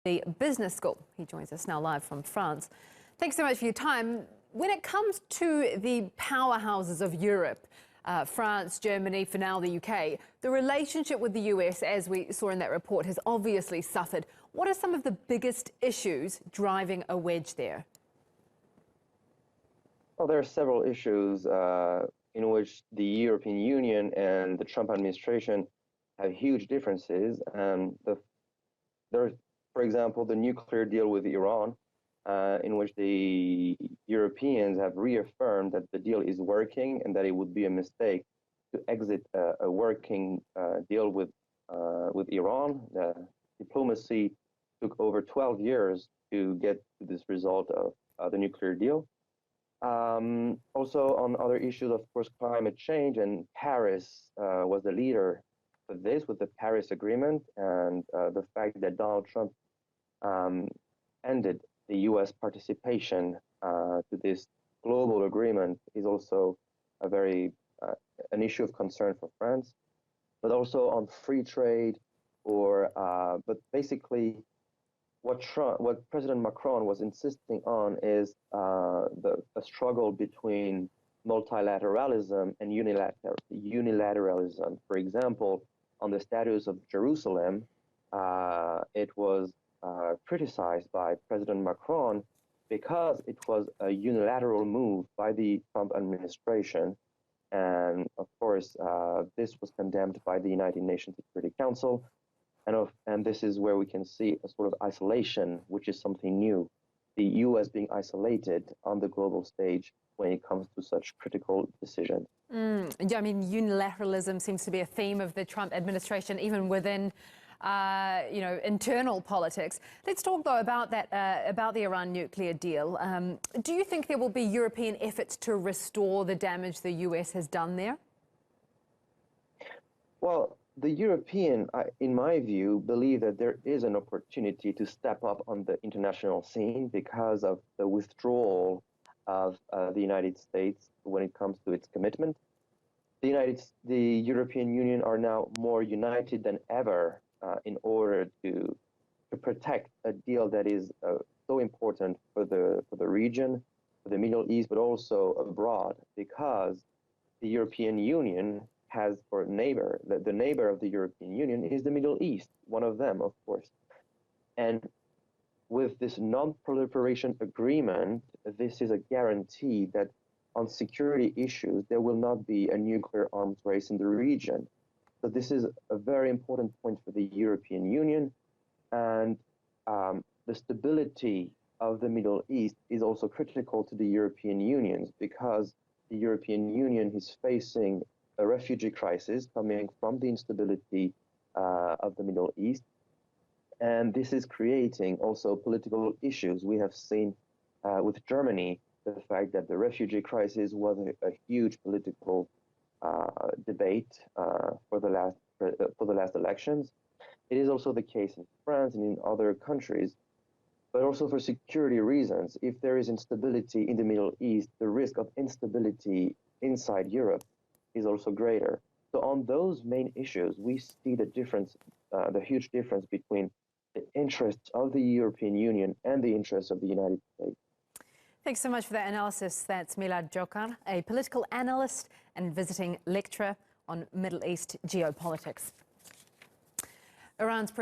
the business school. He joins us now live from France. Thanks so much for your time. When it comes to the powerhouses of Europe, France, Germany, for now the UK, the relationship with the US, as we saw in that report, has obviously suffered. What are some of the biggest issues driving a wedge there? Well, there are several issues in which the European Union and the Trump administration have huge differences. There's, for example, the nuclear deal with Iran, in which the Europeans have reaffirmed that the deal is working and that it would be a mistake to exit a working deal with Iran. The diplomacy took over 12 years to get to this result of the nuclear deal. Also on other issues, of course, climate change, and Paris was the leader for this with the Paris Agreement, and the fact that Donald Trump ended the U.S. participation to this global agreement is also a very an issue of concern for France, but also on free trade, but basically what President Macron was insisting on is a struggle between multilateralism and unilateralism. For example, on the status of Jerusalem, it was criticized by President Macron because it was a unilateral move by the Trump administration. And of course, this was condemned by the United Nations Security Council. And this is where we can see a sort of isolation, which is something new. The U.S. being isolated on the global stage when it comes to such critical decisions. Yeah, I mean, unilateralism seems to be a theme of the Trump administration, even within, internal politics. Let's talk, though, about that, about the Iran nuclear deal. Do you think there will be European efforts to restore the damage the U.S. has done there? Well, the European, in my view, believe that there is an opportunity to step up on the international scene because of the withdrawal of the United States when it comes to its commitment. The European Union are now more united than ever in order to protect a deal that is so important for the region, for the Middle East, but also abroad, because the European Union has for neighbor, the neighbor of the European Union is the Middle East, one of them, of course. And with this non-proliferation agreement, this is a guarantee that on security issues, there will not be a nuclear arms race in the region. So this is a very important point for the European Union. And the stability of the Middle East is also critical to the European Union, because the European Union is facing a refugee crisis coming from the instability of the Middle East. And this is creating also political issues. We have seen with Germany the fact that the refugee crisis was a huge political debate for the last elections. It is also the case in France and in other countries, but also for security reasons. If there is instability in the Middle East, the risk of instability inside Europe is also greater. So on those main issues, we see the difference, the huge difference between the interests of the European Union and the interests of the United States. Thanks so much for that analysis. That's Milad Jokar, a political analyst and visiting lecturer on Middle East geopolitics. Iran's